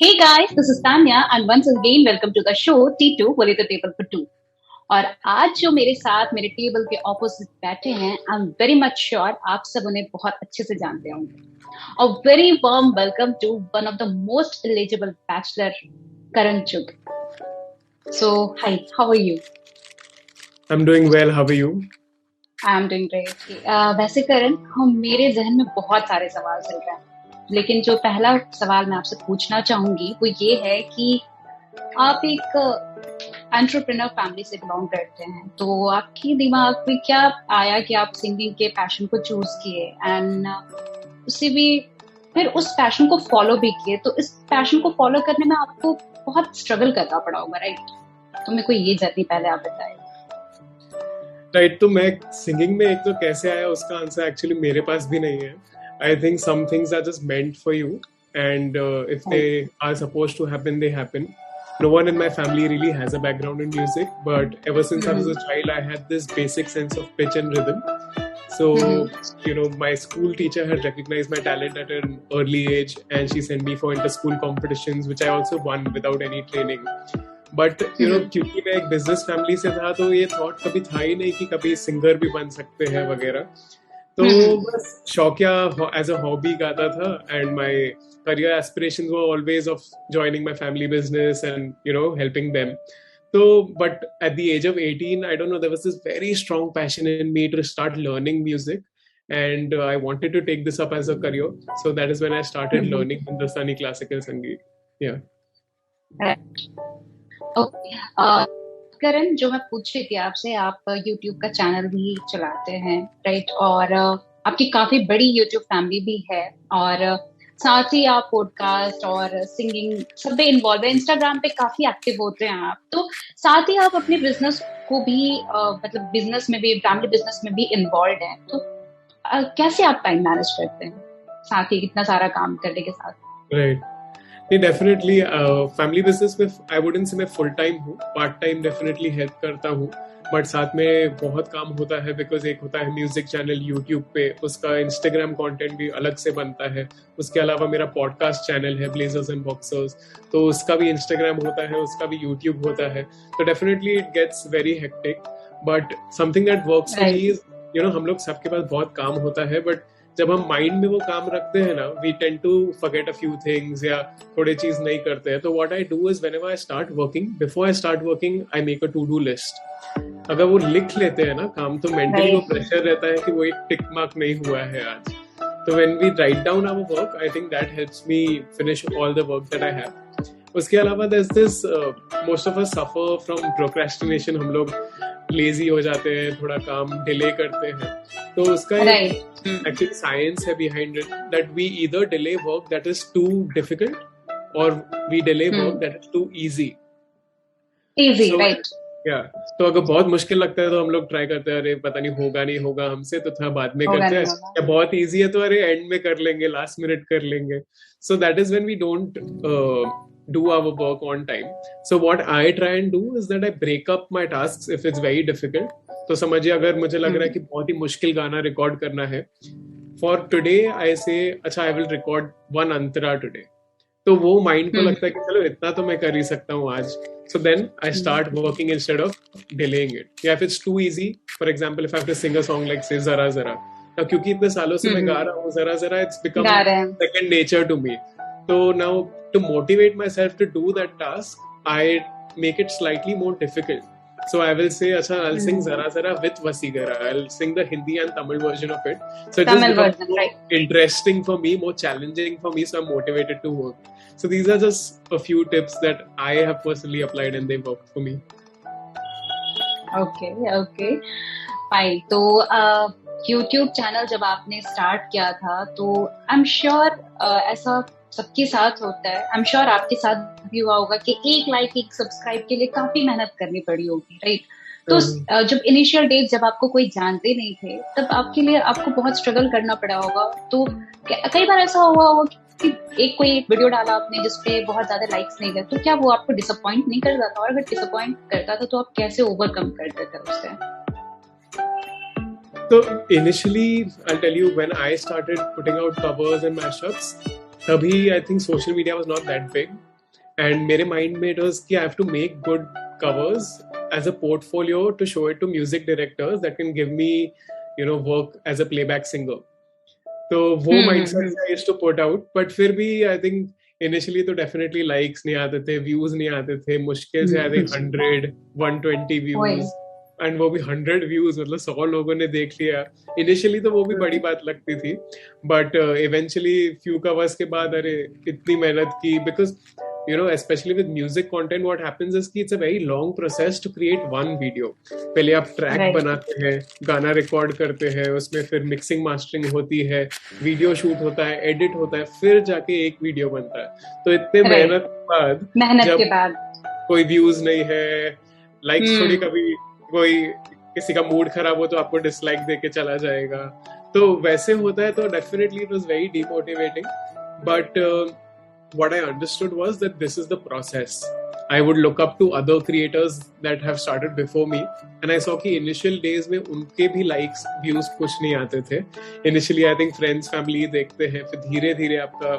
Hey guys, this is Tanya and once again welcome to the show T2 बोले तो table पर to. और आज जो मेरे साथ मेरे टेबल के ऑपोजिट बैठे हैं, I am very much sure आप सब उन्हें बहुत अच्छे से जानते होंगे। A very warm welcome to one of the most eligible bachelor, Karan Chugh. So hi, how are you? I'm doing well. How are you? I am doing great. वैसे करण, हम मेरे जहन में बहुत सारे सवाल चल रहे हैं, लेकिन जो पहला सवाल मैं आपसे पूछना चाहूंगी वो ये है कि आप एक एंटरप्रेन्योर फैमिली से बिलोंग करते हैं, तो आपके दिमाग में क्या आया कि आप सिंगिंग के पैशन को चूज किए एंड उससे भी फिर उस पैशन को फॉलो भी किए। तो इस पैशन को फॉलो करने में आपको बहुत स्ट्रगल करना पड़ा होगा, राइट? तो मेरे को ये जाननी, पहले आप बताएं। राइट, तो मैं सिंगिंग में एक तो कैसे आया उसका आंसर एक्चुअली मेरे पास भी नहीं है. I think some things are just meant for you and if they are supposed to happen they happen. No one in my family really has a background in music, but ever since I was a child, I had this basic sense of pitch and rhythm. So, my school teacher had recognized my talent at an early age, and she sent me for inter-school competitions, which I also won without any training. But, क्योंकि मैं एक business family से था, तो ये thought कभी था ही नहीं कि कभी singer भी बन सकते हैं वगैरह. तो बस शौकिया एज अ हॉबी गाता था and my career aspirations were always of joining my family business and helping them. So but at the age of 18, I don't know, there was this very strong passion in me to start learning music, and I wanted to take this up as a career. So that is when I started learning Hindustani classical sangeet. Yeah. Okay Karan, जो मैं पूछ रही थी आपसे, आप YouTube का channel भी चलाते हैं, राइट? और आपकी काफी बड़ी YouTube फैमिली भी है, और साथ ही आप पॉडकास्ट और सिंगिंग सब में इन्वॉल्व है। इंस्टाग्राम पे काफी एक्टिव होते हैं आप, तो साथ ही आप अपने बिजनेस को भी मतलब बिजनेस में भी, फैमिली बिजनेस में भी इन्वॉल्व हैं। तो कैसे आप टाइम मैनेज करते हैं साथ ही इतना सारा काम करने के साथ? राइट, नहीं डेफिनेटली फैमिली बिजनेस में आई वुडंट से मैं फुल टाइम हूँ, पार्ट टाइम डेफिनेटली हेल्प करता हूँ, बट साथ में बहुत काम होता है बिकॉज एक होता है म्यूजिक चैनल यूट्यूब पे, उसका इंस्टाग्राम कंटेंट भी अलग से बनता है. उसके अलावा मेरा पॉडकास्ट चैनल है ब्लेजर्स एंड बॉक्सर्स, तो उसका भी इंस्टाग्राम होता है, उसका भी यूट्यूब होता है. तो definitely it gets very hectic, but something that works for me is हम लोग सबके पास बहुत काम होता है, बट जब हम माइंड में वो काम रखते हैं ना, we tend to forget a few things या थोड़े चीज नहीं करते हैं. तो what I do is whenever I start working, before I start working I make a to do list. अगर वो लिख लेते हैं ना काम, तो मेंटली वो प्रेशर रहता है कि वो एक टिक मार्क नहीं हुआ है आज. तो when we write down our work, I think that helps me finish all the work that I have. उसके अलावा there is this, most of us suffer from procrastination. हम लोग लेजी हो जाते हैं, थोड़ा काम डिले करते हैं. तो उसका एक्चुअली साइंस है behind it, that we either delay work that is too difficult or we delay work that is too easy. Right. तो अगर बहुत मुश्किल लगता है तो हम लोग ट्राई करते हैं, अरे पता नहीं होगा हमसे, तो थोड़ा बाद में करते हैं. या बहुत इजी है तो अरे एंड में कर लेंगे, लास्ट मिनट कर लेंगे. So that is when we don't do our work on time. So what I try and do is that I break up my tasks if it's very difficult. तो समझिए अगर मुझे लग रहा है कि बहुत ही मुश्किल गाना रिकॉर्ड करना है, for today I say अच्छा I will record one Antara today. तो वो माइंड को लगता है कि चलो इतना तो मैं कर ही सकता हूँ आज. So then I start working instead of delaying it. Yeah, if it's too easy, for example, if I have to sing a song like say Zara Zara, now क्योंकि इतने सालों से मैं गा रहा हूँ Zara Zara, it's become second nature to me. So now to motivate myself to do that task, I make it slightly more difficult. So I will say, "Acha, I'll sing Zara Zara with Vasigara. I'll sing the Hindi and Tamil version of it." So it just becomes more interesting for me, more challenging for me. So I'm motivated to work. So these are just a few tips that I have personally applied and they worked for me. Okay, fine. तो YouTube channel जब आपने start किया था, तो I am sure ऐसा सबके साथ होता है. आई एम श्योर आपके साथ भी हुआ होगा कि एक लाइक, एक सब्सक्राइब के लिए काफी मेहनत करनी पड़ी होगी, राइट? तो जब इनिशियल डेज जब आपको कोई जानते नहीं थे, तब आपके लिए आपको बहुत स्ट्रगल करना पड़ा होगा. तो कई बार ऐसा हुआ होगा कि एक कोई वीडियो डाला आपने जिसपे बहुत ज्यादा लाइक्स नहीं गए, तो क्या वो आपको डिसअपॉइंट नहीं करता था? और अगर डिसअपॉइंट करता था तो आप कैसे ओवरकम करते थे उससे? So initially, I'll tell you, when I started putting out covers and mashups, तभी I think social media was not that big. And मेरे माइंड में इट वाज कि I have to make good covers as a portfolio to show it to music directors that can give me work as a playback singer. तो वो mindset I used to put out. But फिर भी I think initially तो definitely likes नहीं आते थे, views नहीं आते थे, मुश्किल से आई थिंक 100 120 व्यूज, एंड वो भी 100 व्यूज, मतलब 100 लोगों ने देख लिया. इनिशियली तो वो भी बड़ी बात लगती थी, बट इवेंचुअली फ्यू कवर्स के बाद अरे इतनी मेहनत की, because especially with music content, what happens is कि it's a very long process to create one video. पहले आप ट्रैक बनाते हैं, गाना रिकॉर्ड करते हैं, उसमें फिर मिक्सिंग मास्टरिंग होती है, वीडियो शूट होता है, एडिट होता है, फिर जाके एक वीडियो बनता है. तो इतने मेहनत के बाद कोई व्यूज नहीं है, लाइक्स थोड़ी, कभी कोई किसी का मूड खराब हो तो आपको डिसलाइक देके चला जाएगा, तो वैसे होता है. तो definitely it was very demotivating. But what I understood was that this is the process. I would look up to other creators that have started before me, and I saw कि initial days में उनके भी likes, views कुछ नहीं आते थे. Initially I think friends, family देखते हैं, फिर धीरे धीरे आपका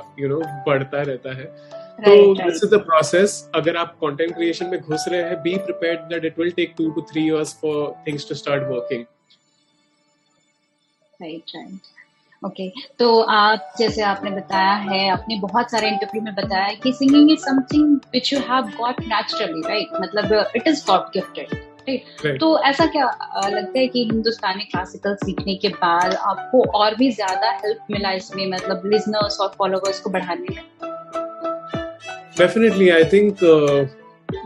बढ़ता रहता है. तो this is the process. अगर आप content creation में घुस रहे हैं, be prepared that it will take 2 to 3 years for things to start working. Right. Okay, तो आप जैसे आपने बताया है, आपने बहुत सारे इंटरव्यू में बताया कि singing is something which you have got naturally, right? मतलब it is god gifted, right? तो ऐसा क्या लगता है कि हिंदुस्तानी क्लासिकल सीखने के बाद आपको और भी ज्यादा हेल्प मिला इसमें, मतलब लिसनर्स और फॉलोवर्स को बढ़ाने में? डेफिनेटली आई थिंक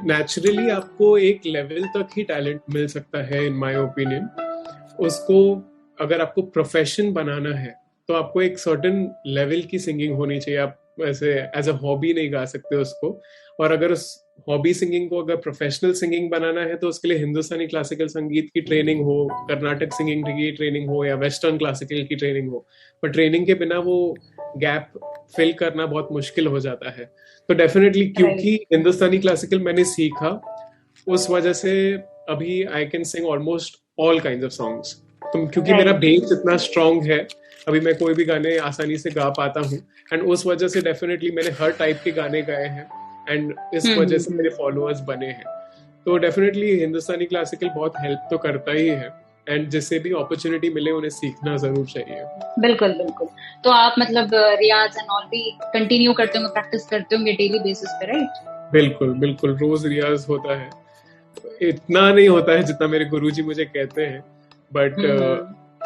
नेचुरली आपको एक लेवल तक ही टैलेंट मिल सकता है, इन माय ओपिनियन. उसको अगर आपको प्रोफेशन बनाना है तो आपको एक सर्टेन लेवल की सिंगिंग होनी चाहिए. आप ऐसे एज अ हॉबी नहीं गा सकते उसको. और अगर उस हॉबी सिंगिंग को अगर प्रोफेशनल सिंगिंग बनाना है तो उसके लिए हिंदुस्तानी क्लासिकल संगीत की ट्रेनिंग हो, कर्नाटक सिंगिंग की ट्रेनिंग हो, या वेस्टर्न क्लासिकल की ट्रेनिंग हो. पर ट्रेनिंग के बिना वो गैप फिल करना बहुत मुश्किल हो जाता है. तो डेफिनेटली क्योंकि हिंदुस्तानी क्लासिकल मैंने सीखा, उस वजह से अभी I can sing almost all kinds of songs. तो क्योंकि मेरा बेस इतना स्ट्रांग है, अभी मैं कोई भी गाने आसानी से गा पाता हूँ. एंड उस वजह से डेफिनेटली मैंने हर टाइप के गाने गाए हैं, एंड इस वजह से मेरे फॉलोअर्स बने हैं. तो डेफिनेटली हिंदुस्तानी क्लासिकल बहुत हेल्प तो करता ही है, एंड जिससे भी अपॉर्चुनिटी मिले उन्हें सीखना जरूर चाहिए. बिल्कुल बिल्कुल. तो आप मतलब रियाज एंड ऑल भी कंटिन्यू करते होंगे, प्रैक्टिस करते होंगे डेली बेसिस पे, राइट? बिल्कुल बिल्कुल, रोज रियाज होता है. इतना नहीं होता है जितना मेरे गुरुजी मुझे कहते हैं, बट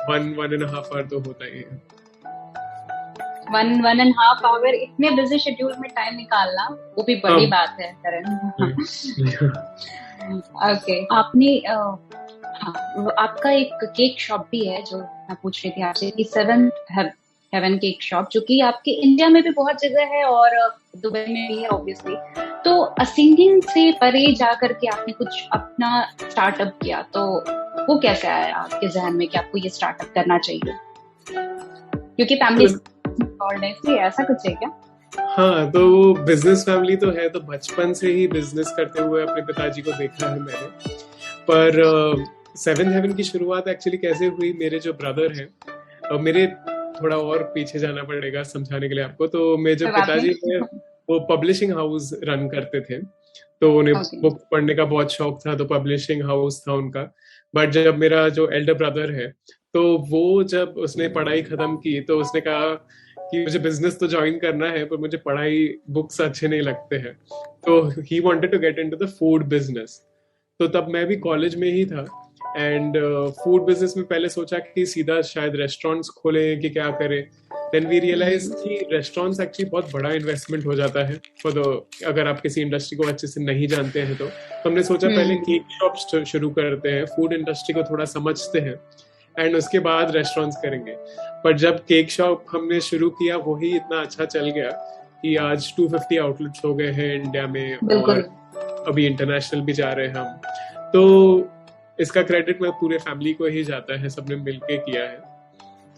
1.5 hour तो होता ही है. 1.5 hour इतने बिजी शेड्यूल में टाइम निकालना, वो भी बड़ी बात है करण. ओके, आपने आपका एक केक शॉप भी है जो मैं पूछ रही थी आपसे, कि 7th हेवन केक शॉप, जो कि आपके इंडिया में भी बहुत जगह है और दुबई में भी है ऑब्वियसली. तो सिंगिंग से परे जा करके आपने कुछ अपना स्टार्टअप किया, तो वो कैसे आया आपके जहन में कि आपको ये स्टार्टअप करना चाहिए? क्योंकि फैमिली ऐसा कुछ है क्या? हाँ, तो बिजनेस फैमिली तो है, तो बचपन से ही बिजनेस करते हुए अपने पिताजी को देखा है मैंने. पर 7th हेवन की शुरुआत एक्चुअली कैसे हुई, मेरे जो ब्रदर हैं, मेरे थोड़ा और पीछे जाना पड़ेगा समझाने के लिए आपको. तो मेरे जो पिताजी थे वो पब्लिशिंग हाउस रन करते थे, तो उन्हें बुक पढ़ने का बहुत शौक था, तो पब्लिशिंग हाउस था उनका. बट जब मेरा जो एल्डर ब्रदर है, तो वो जब उसने पढ़ाई खत्म की तो उसने कहा कि मुझे बिजनेस तो ज्वाइन करना है, पर मुझे पढ़ाई बुक्स अच्छे नहीं लगते हैं. तो he wanted to get into the food business. तो तब मैं भी कॉलेज में ही था, एंड फूड बिजनेस में पहले सोचा कि सीधा शायद रेस्टोरेंट्स खोलें कि क्या करें. देन वी रियलाइज कि रेस्टोरेंट्स एक्चुअली बहुत बड़ा इन्वेस्टमेंट हो जाता है फॉर द, अगर आप किसी इंडस्ट्री को अच्छे से नहीं जानते हैं तो हमने सोचा पहले केक शॉप शुरू करते हैं, फूड इंडस्ट्री को थोड़ा समझते हैं, एंड उसके बाद रेस्टोरेंट्स करेंगे. पर जब केक शॉप हमने शुरू किया, वही इतना अच्छा चल गया कि आज 250 आउटलेट्स हो गए हैं इंडिया में, और अभी इंटरनेशनल भी जा रहे हैं हम. तो इसका क्रेडिट मैं पूरे फैमिली को ही जाता है, सबने मिलके किया है.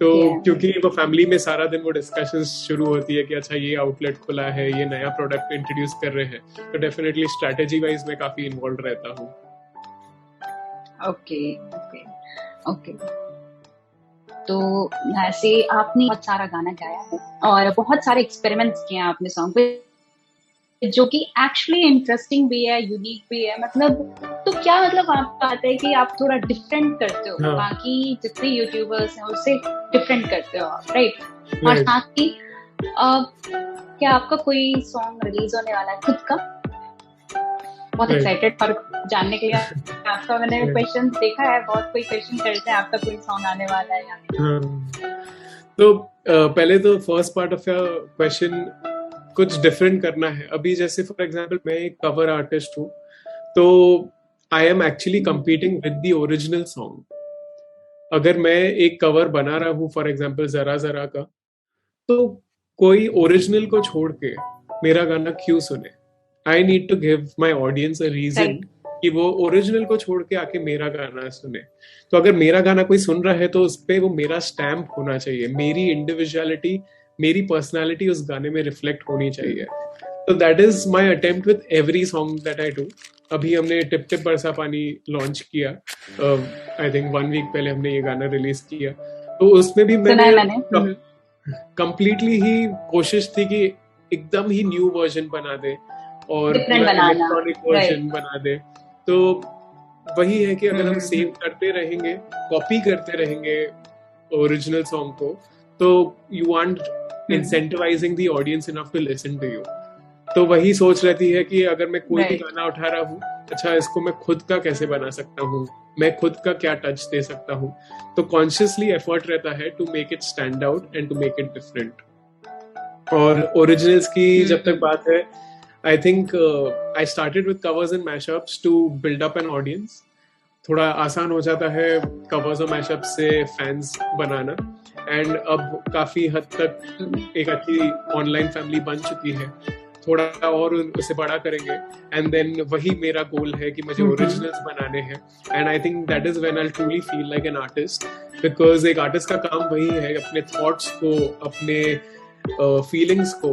तो क्योंकि वो फैमिली में सारा दिन वो डिस्कशन शुरू होती है कि अच्छा ये आउटलेट खुला है, ये नया प्रोडक्ट इंट्रोड्यूस कर रहे हैं, तो डेफिनेटली स्ट्रैटेजी वाइज मैं काफी इन्वॉल्व रहता हूँ. Okay okay okay. तो ऐसे आपने बहुत सारा गाना गाया है और बहुत सारे एक्सपेरिमेंट्स किए हैं आपने सॉन्ग पे. जो कि एक्चुअली इंटरेस्टिंग भी है, यूनिक भी है, मतलब तो क्या मतलब आपको आता है कि आप थोड़ा डिफरेंट करते हो, हाँ बाकी जितने यूट्यूबर्स हैं उससे डिफरेंट करते हो आप, राइट? और राइट साथ ही क्या आपका कोई सॉन्ग रिलीज होने वाला है खुद का? बहुत राइट एक्साइटेड पर जानने के लिए आपका। मैंने क्वेश्चन देखा है, बहुत कोई क्वेश्चन करते हैं आपका कोई सॉन्ग आने वाला है या नहीं। हाँ तो पहले तो first part of your question, कुछ डिफरेंट करना है। अभी जैसे फॉर एग्जांपल मैं एक कवर आर्टिस्ट हूँ, तो I am actually competing with the original song. अगर मैं एक कवर बना रहा हूँ फॉर एग्जांपल जरा जरा का, तो कोई ओरिजिनल को छोड़ के मेरा गाना क्यों सुने? I need to give my audience a reason right. कि वो ओरिजिनल को छोड़ के आके मेरा गाना सुने। तो अगर मेरा गाना कोई सुन रहा है तो उस पे वो मेरा स्टैम्प होना चाहिए, मेरी इंडिविजुअलिटी, मेरी पर्सनालिटी उस गाने में रिफ्लेक्ट होनी चाहिए। तो that is my attempt with every song that I do. अभी हमने टिप टिप बरसा पानी लॉन्च किया, आई थिंक 1 वीक पहले हमने ये गाना रिलीज किया। तो उसमें भी सुना है मैंने मैंने। कंप्लीटली ही कोशिश थी कि एकदम ही न्यू वर्जन बना दे और डिफरेंट पूरा बनाना, इलेक्ट्रॉनिक राइट। वर्जन बना दे। तो वही है कि अगर हम सेव करते रहेंगे, कॉपी करते रहेंगे ओरिजिनल सॉन्ग को, तो you aren't incentivising the audience enough to listen to you. तो वही सोच रहती है कि अगर मैं कोई भी राइट। गाना उठा रहा हूँ, अच्छा इसको मैं खुद का कैसे बना सकता हूँ, मैं खुद का क्या टच दे सकता हूँ। तो कॉन्शियसली एफर्ट रहता है to make it stand out and to make it different. और ओरिजिनल्स की जब तक बात है, I think I started with covers and mashups to build up an audience. थोड़ा आसान हो जाता है कवर्स और मैशअप्स से फैंस बनाना, एंड अब काफी हद तक एक अच्छी ऑनलाइन फैमिली बन चुकी है। थोड़ा और उसे बड़ा करेंगे, एंड देन वही मेरा गोल है कि मुझे ओरिजिनल्स बनाने हैं। And I think that is when I truly feel like an artist, because एक आर्टिस्ट का काम वही है अपने थॉट्स को, अपने फीलिंग्स को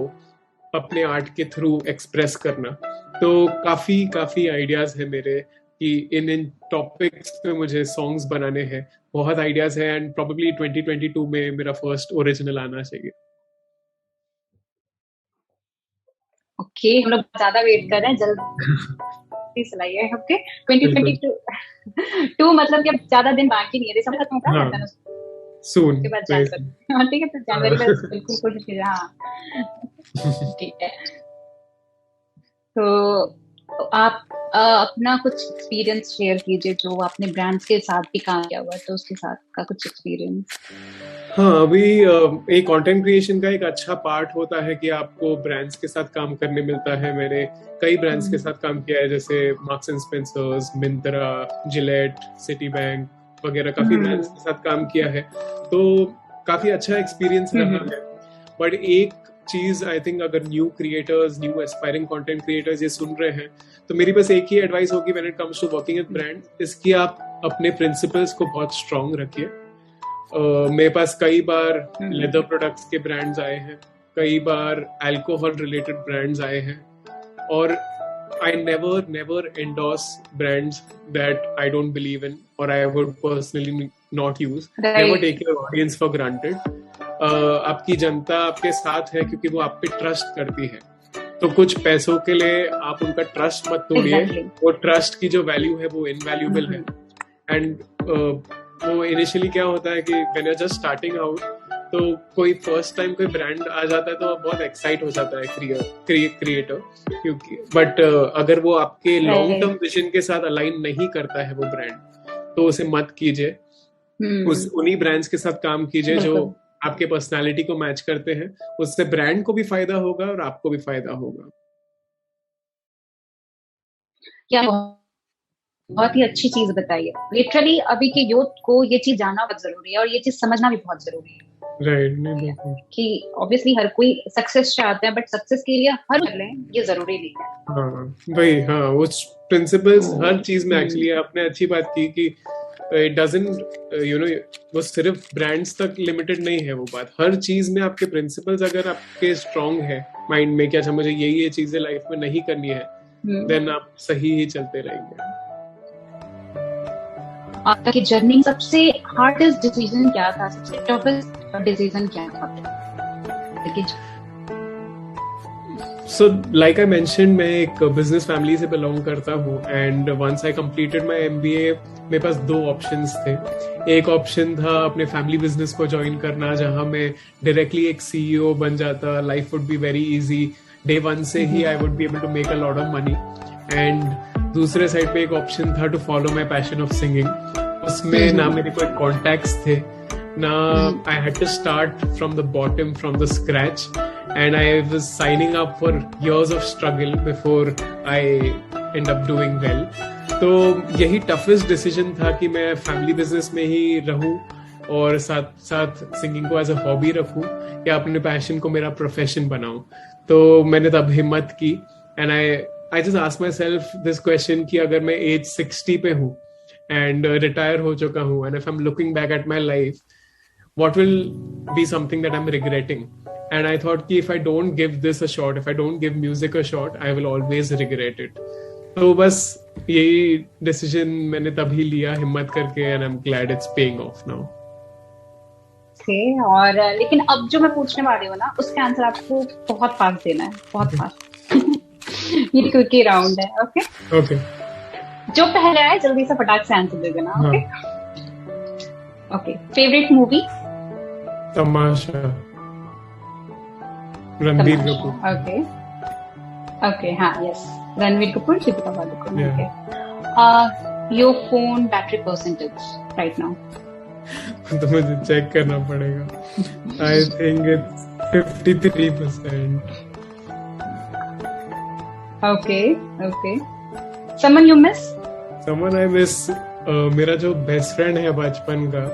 अपने आर्ट के थ्रू एक्सप्रेस करना। तो काफी आइडियाज है मेरे कि इन टॉपिक्स पे मुझे सॉन्ग्स बनाने हैं, बहुत आइडियाज है, एंड प्रोबेबली 2022 में मेरा फर्स्ट ओरिजिनल आना चाहिए। ओके, हम लोग ज्यादा वेट कर रहे हैं, जल्दी सुनाइए। ओके, 2022 मतलब कि अब ज्यादा दिन बाकी नहीं है, दिसंबर खत्म होगा, हाँ, सून, उसके बाद जनवरी। हाँ ठीक है, तो जनवरी में बिल्कुल कोशिश कीजिए। हाँ ठीक है। तो आप अपना कुछ एक्सपीरियंस शेयर कीजिए, जो आपने ब्रांड्स के साथ भी काम किया हुआ है, तो उसके साथ का कुछ एक्सपीरियंस। हाँ, अभी एक कंटेंट क्रिएशन का एक अच्छा पार्ट होता है कि आपको ब्रांड्स के साथ काम करने मिलता है। मैंने कई ब्रांड्स के साथ काम किया है, जैसे marks and Spencer's, Myntra, Gillette, city bank वगैरह, काफी ब्रांड्स के साथ काम किया है। तो काफी अच्छा एक्सपीरियंस रहा है। बट एक चीज आई थिंक, अगर new creators, new aspiring content creators ये सुन रहे हैं, तो मेरी बस एक ही एडवाइस होगी when it comes to working with brand, इसकी आप अपने प्रिंसिपल्स को बहुत स्ट्रांग रखिए। मेरे पास कई बार लेदर प्रोडक्ट्स के ब्रांड्स आए हैं, कई बार अल्कोहल रिलेटेड ब्रांड्स आए हैं, और I never endorse brands that I don't believe in or I would personally not use. Never take your audience for granted. आपकी जनता आपके साथ है क्योंकि वो आप पे ट्रस्ट करती है। तो कुछ पैसों के लिए आप उनका ट्रस्ट मत तोड़िए। वो ट्रस्ट की जो वैल्यू है वो इनवैल्यूएबल है। एंड वो इनिशियली क्या होता है कि when you are just starting out, तो कोई फर्स्ट टाइम कोई ब्रांड आ जाता है तो बहुत एक्साइट हो जाता है क्रिएटर, क्योंकि बट अगर वो आपके लॉन्ग टर्म विजन के साथ अलाइन नहीं करता है वो ब्रांड, तो उसे मत कीजिए। उन्हीं ब्रांड्स के साथ काम कीजिए जो आपके पर्सनालिटी को मैच करते हैं। उससे ब्रांड को भी फायदा होगा और आपको भी फायदा होगा। क्या बहुत ही अच्छी चीज बताई है। लिटरली अभी के यूथ को ये चीज जानना बहुत जरूरी है और ये चीज समझना भी बहुत जरूरी है। राइट, कि ऑब्वियसली हर कोई सक्सेस चाहता है, बट सक्सेस के लिए हर कर लें ये जरूरी नहीं है। हाँ भाई, हाँ, वो प्रिंसिपल्स हर चीज में एक्चुअली आपने अच्छी बात की कि इट डजंट वो सिर्फ ब्रांड्स तक लिमिटेड नहीं है। वो बात हर चीज में आपके प्रिंसिपल्स अगर आपके स्ट्रांग है माइंड में कि अच्छा मुझे ये चीजें लाइफ में नहीं करनी है, देन आप सही ही चलते रहेंगे। आपकी जर्नी सबसे हार्डेस्ट डिसीजन क्या था? सबसे टफेस्ट डिसीजन क्या था? So like I mentioned, मैं एक बिजनेस फैमिली से बिलोंग करता हूँ and once I completed my MBA मेरे पास दो ऑप्शंस थे. एक ऑप्शन था अपने फैमिली बिजनेस को ज्वाइन करना जहाँ मैं डायरेक्टली एक सीईओ बन जाता. Life would be very easy. Day one से ही I would be able to make a lot of money. And दूसरे साइड पे एक ऑप्शन था to follow my passion of singing. उसमें ना मेरे कोई कॉन्टैक्ट्स थे ना. I had to start from the bottom, from the scratch. And I was signing up for years of struggle before I end up doing well. तो यही toughest decision था कि मैं फैमिली बिजनेस में ही रहूं और साथ साथ सिंगिंग को एज अ हॉबी रखूं या अपने पैशन को मेरा प्रोफेशन बनाऊं. तो मैंने तब हिम्मत की and I just ask my self this question कि अगर मैं एज 60 पे हूँ एंड रिटायर हो चुका हूँ and if I am looking back at my life, what will be something that I'm regretting? And I thought कि if I don't give this a shot, if I don't give music a shot, I will always regret it. तो बस यही decision मैंने तभी लिया हिम्मत करके and I'm glad it's paying off now. Okay. और लेकिन अब जो मैं पूछने वाली हूँ ना, उसका आंसर आपको बहुत फास्ट देना है, बहुत फास्ट. ये क्विकी राउंड है. Okay Okay. जो पहले आए जल्दी से फटाक से आंसर दे देना. Okay okay. Favourite movie? Tamasha. Ranbir Kapoor. Okay okay. हाँ, yes. Ranbir Kapoor, Deepika Padukone. Yeah. Okay. Your phone battery percentage right now? तो मुझे चेक करना पड़ेगा. I think it's 53%. Okay okay. Someone you miss? Someone I miss, मेरा जो बेस्ट फ्रेंड है बचपन का,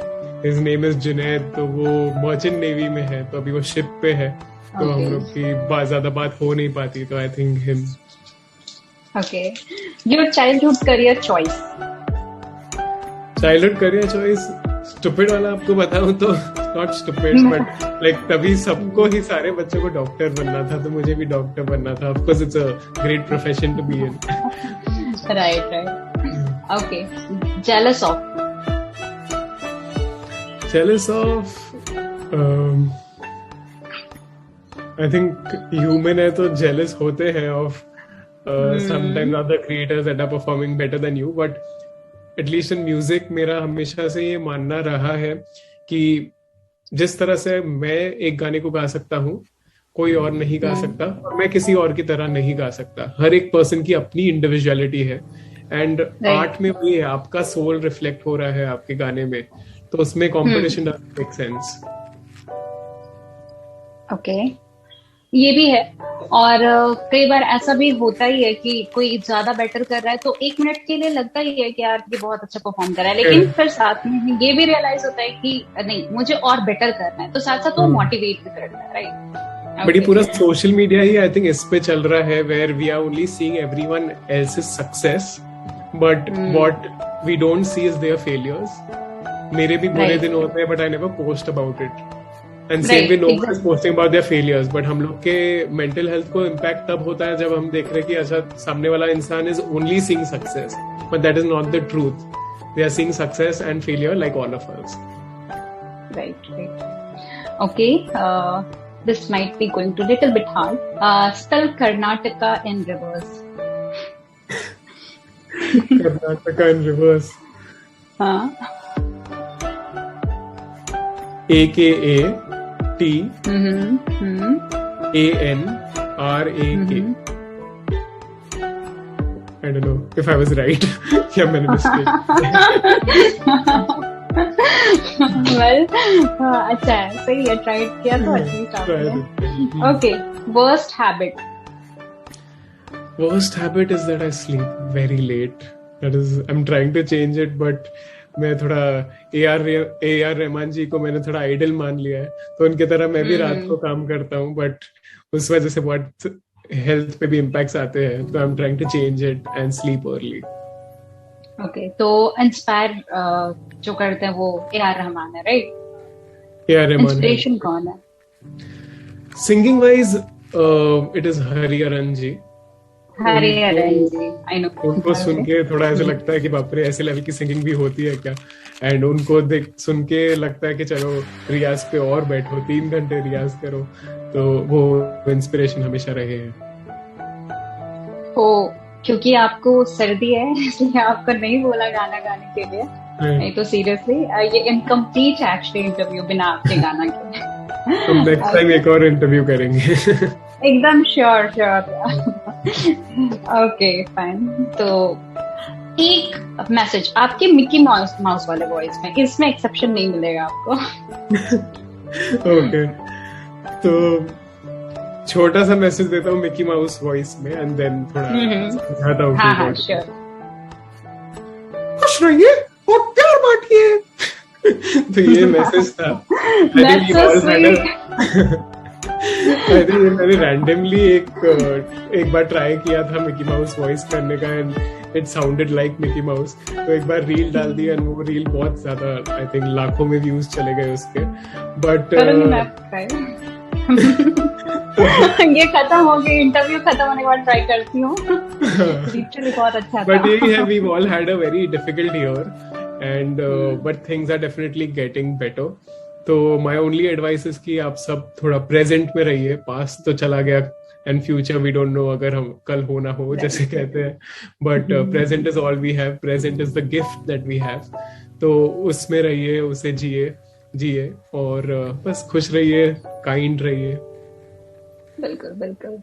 his name is जुनैद. तो वो मर्चेंट नेवी में है, तो अभी वो शिप पे है. तो हम लोग की ज्यादा बात हो नहीं पाती. तो I think him. Okay. Your childhood career choice? Childhood career choice stupid वाला आपको बताऊं तो नॉट स्टूपिड बट लाइक तभी सबको ही सारे बच्चों को डॉक्टर बनना था, तो मुझे भी डॉक्टर बनना था. Of course it's a great profession to be in. Right right. Okay. Jealous of? Jealous of, I think human है तो jealous होते हैं of sometimes other creators that are performing better than you, but at least in music मेरा हमेशा से ये मानना रहा है कि जिस तरह से मैं एक गाने को गा सकता हूँ कोई और नहीं गा सकता और मैं किसी और की तरह नहीं गा सकता. हर एक पर्सन की अपनी इंडिविजुअलिटी है एंड आर्ट में वही है, आपका सोल रिफ्लेक्ट हो रहा है आपके गाने में. तो उसमें competition doesn't make sense. Okay. ये भी है. और कई बार ऐसा भी होता ही है कि कोई ज्यादा बेटर कर रहा है तो एक मिनट के लिए लगता ही है कि यार ये बहुत अच्छा परफॉर्म कर रहा है, लेकिन फिर साथ में ये भी रियलाइज होता है कि नहीं, मुझे और बेटर करना है. तो साथ साथ वो मोटिवेट भी करता है. राइट. बट ये पूरा सोशल मीडिया ही आई थिंक इस पे चल रहा है where we are only seeing everyone else's success but what we don't see is their failures. मेरे भी बुरे दिन होते हैं but I never post about it. And same way no one is posting about their failures. But हम लोग के mental health को इम्पैक्ट तब होता है जब हम देख रहे हैं कि अच्छा सामने वाला इंसान is only seeing success but that is not the truth. They are seeing success and failure like all of us. Right right. Okay. This might be going to little bit hard. Spell Karnataka in reverse. Karnataka in reverse. AKAT ANRAK. I don't know if I was right. Yeah, मैंने mistake. Well, अच्छा है, सही है. Try किया तो at least आपने. Okay. Worst habit? Worst habit is that I sleep very late. That is, I'm trying to change it, but मैं थोड़ा AR रहमान जी को मैंने थोड़ा आइडल मान लिया है. तो उनकी तरह मैं भी रात को काम करता हूँ, बट उस वजह से बहुत हेल्थ पे भी इम्पैक्ट्स आते हैं. तो I am trying to change it and sleep early. Okay. तो इंस्पायर जो करते हैं वो AR रहमान है, राइट? AR रहमान. इंस्पिरेशन कौन है? Singing wise it is Hariharan ji. उनको सुन के थोड़ा ऐसा लगता है कि बाप रे ऐसे लेवल की सिंगिंग भी होती है क्या. एंड उनको देख सुन के लगता है कि चलो रियाज पे और बैठो, 3 घंटे रियाज करो. तो वो इंस्पिरेशन हमेशा रहे हैं. क्योंकि आपको सर्दी है इसलिए आपको नहीं बोला गाना गाने के लिए, नहीं तो सीरियसली ये इनकम्प्लीट है एक्चुअली इंटरव्यू बिना आपके गाना के। तो नेक्स्ट टाइम एक और इंटरव्यू करेंगे। एकदम श्योर ओके फाइन। तो एक मैसेज आपके मिकी माउस वाले वॉइस में, इसमें एक्सेप्शन नहीं मिलेगा आपको। ओके तो छोटा सा मैसेज देता हूँ मिकी माउस वॉइस में एंड देन थोड़ा समझाता हूँ। हाँ श्योर। खुश रहिए और प्यार बांटिए। तो ये मैसेज था। आई थिंक मैंने रैंडमली एक बार ट्राई किया था मिकी माउस वॉइस करने का and it sounded like Mickey mouse. तो एक बार रील डाल दी एंड वो रील बहुत ज्यादा आई थिंक लाखों में व्यूज चले गए उसके। बट ये खत्म हो गई, इंटरव्यू खत्म होने के बाद ट्राई करती हूँ। लिटरली बहुत अच्छा था। बट यही है, we all had a very difficult year and but things are definitely getting better. तो माय ओनली एडवाइस इज कि आप सब थोड़ा प्रेजेंट में रहिए। पास्ट तो चला गया and future we don't know, अगर हम कल हो ना हो जैसे कहते हैं। But present is all we have, present is the gift that we have. तो उसमें रहिए, उसे जिए और बस खुश रहिए, काइंड रहिए। बिल्कुल।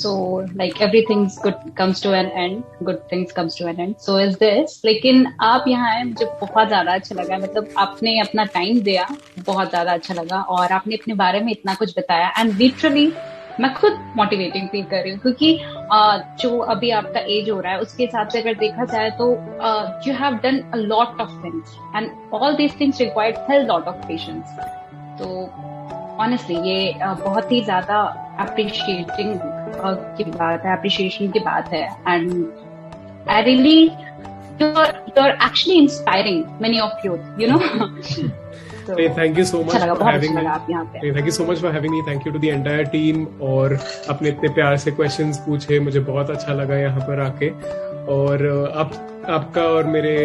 So like everything's good comes to an end, good things comes to an end. So is this, लेकिन आप यहाँ आए, मुझे बहुत ज्यादा अच्छा लगा। मतलब आपने अपना टाइम दिया, बहुत ज्यादा अच्छा लगा और आपने अपने बारे में इतना कुछ बताया एंड लिटरली मैं खुद मोटिवेटिंग फील कर रही हूँ क्योंकि जो अभी आपका एज हो रहा है उसके हिसाब से अगर देखा जाए तो you have done a lot of things and all these things required health lot of patience. तो ऑनेस्टली ये बहुत ही ज्यादा अप्रिशिएटिंग की बात है, अप्रिशिएशन की बात है and I really you're actually inspiring many of you know. So, hey, thank you so much for having me. Hey, thank you so much for having me. Thank you to the entire team और अपने इतने प्यार से questions पूछे, मुझे बहुत अच्छा लगा यहाँ पर आके। और आपका और मेरे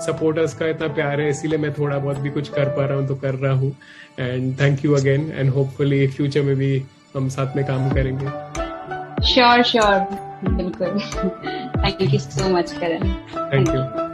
सपोर्टर्स का इतना प्यार है, इसीलिए मैं थोड़ा बहुत भी कुछ कर पा रहा हूँ तो कर रहा हूँ। And thank you again and hopefully future में भी हम साथ में काम करेंगे। श्योर बिल्कुल। Thank you so much Karan. Thank you.